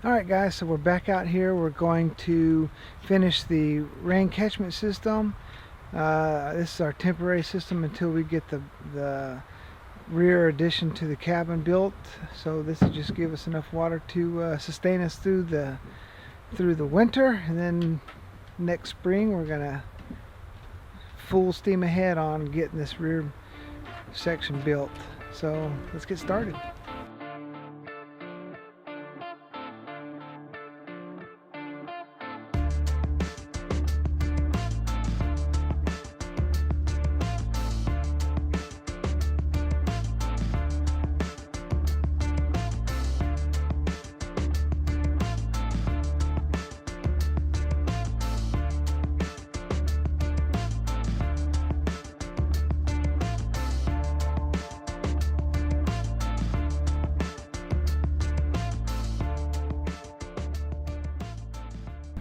Alright guys, so we're back out here. We're going to finish the rain catchment system. This is our temporary system until we get the rear addition to the cabin built. So this will just give us enough water to sustain us through the winter, and then next spring we're gonna full steam ahead on getting this rear section built. So let's get started.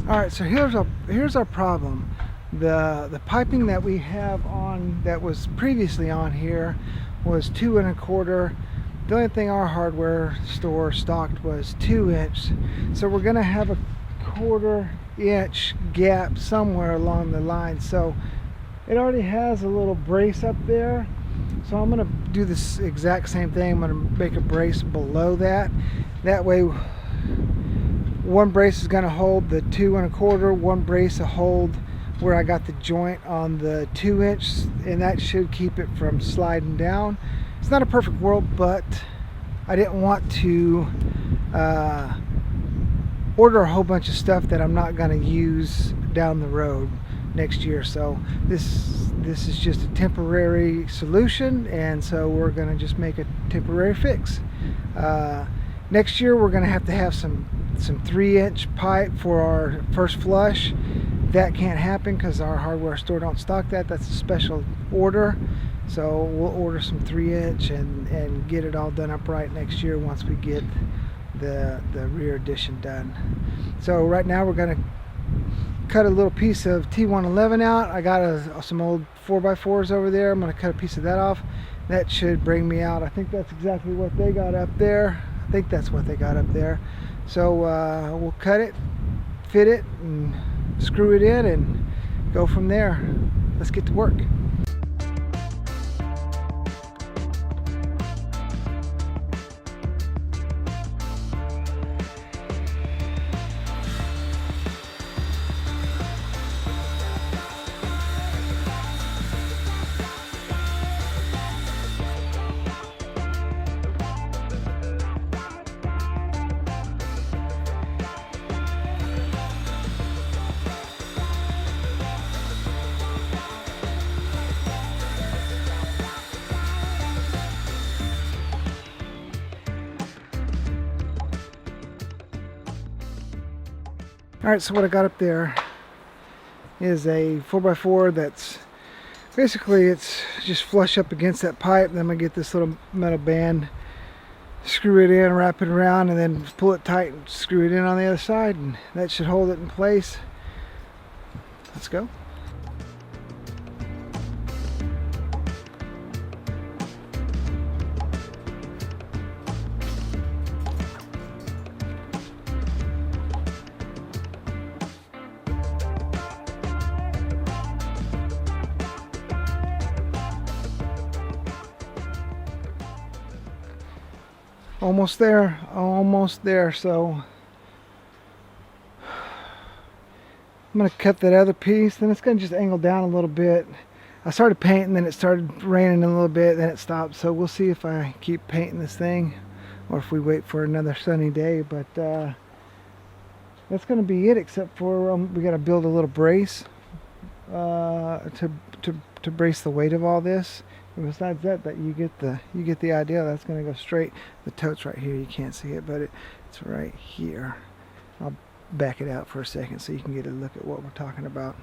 Alright, so here's our problem. The piping that we have on, that was previously on here, was 2 1/4. The only thing our hardware store stocked was 2-inch. So we're gonna have a 1/4 inch gap somewhere along the line. So it already has a little brace up there. So I'm gonna do this exact same thing. I'm gonna make a brace below that. That way one brace is going to hold the 2 1/4, one brace will hold where I got the joint on the 2-inch, and that should keep it from sliding down. It's not a perfect world, but I didn't want to order a whole bunch of stuff that I'm not going to use down the road next year. So this is just a temporary solution, and so we're going to just make a temporary fix. Next year we're going to have some 3-inch pipe for our first flush. That can't happen because our hardware store don't stock that. That's a special order. So we'll order some 3-inch and get it all done up right next year once we get the rear addition done. So right now we're going to cut a little piece of T111 out. I got some old 4x4s over there. I'm going to cut a piece of that off. That should bring me out. I think that's exactly what they got up there. I think that's what they got up there. So we'll cut it, fit it, and screw it in and go from there. Let's get to work. Alright, so what I got up there is a 4x4 that's basically, it's just flush up against that pipe. Then I'm going to get this little metal band, screw it in, wrap it around, and then pull it tight and screw it in on the other side, and that should hold it in place. Let's go. Almost there. So I'm going to cut that other piece, then it's going to just angle down a little bit. I started painting, then it started raining a little bit, then it stopped. So we'll see if I keep painting this thing or if we wait for another sunny day. But that's going to be it, except for we got to build a little brace to brace the weight of all this. And besides that, you get the idea. That's going to go straight. The tote's right here. You can't see it, but it's right here. I'll back it out for a second so you can get a look at what we're talking about.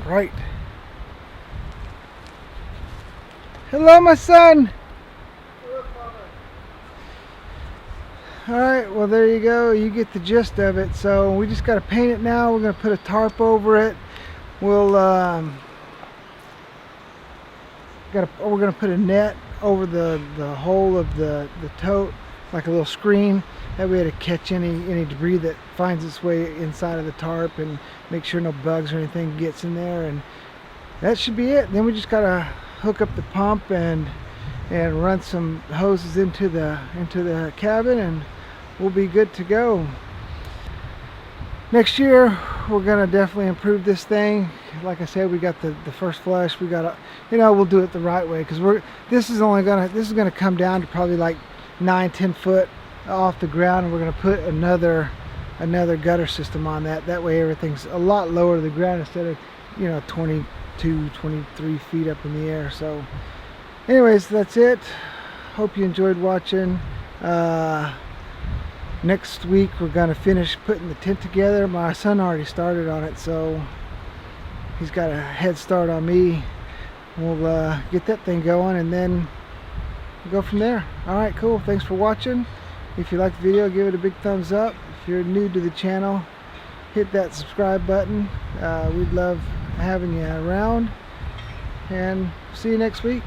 right. Hello, my son. Alright, well there you go. You get the gist of it. So we just got to paint it now. We're going to put a tarp over it. We're going to put a net over the hole of the tote, like a little screen. That way to catch any debris that finds its way inside of the tarp and make sure no bugs or anything gets in there. And that should be it. Then we just got to hook up the pump and run some hoses into the cabin, and we'll be good to go. Next year we're gonna definitely improve this thing. Like I said, we got the first flush. We got we'll do it the right way, because this is gonna come down to probably like 9-10 foot off the ground, and we're gonna put another gutter system on that. That way everything's a lot lower to the ground instead of 22-23 feet up in the air. So anyways, that's it. Hope you enjoyed watching. Next week we're gonna finish putting the tent together. My son already started on it, so he's got a head start on me. We'll get that thing going and then go from there. Alright, cool. Thanks for watching. If you like the video, give it a big thumbs up. If you're new to the channel, hit that subscribe button. We'd love having you around, and see you next week.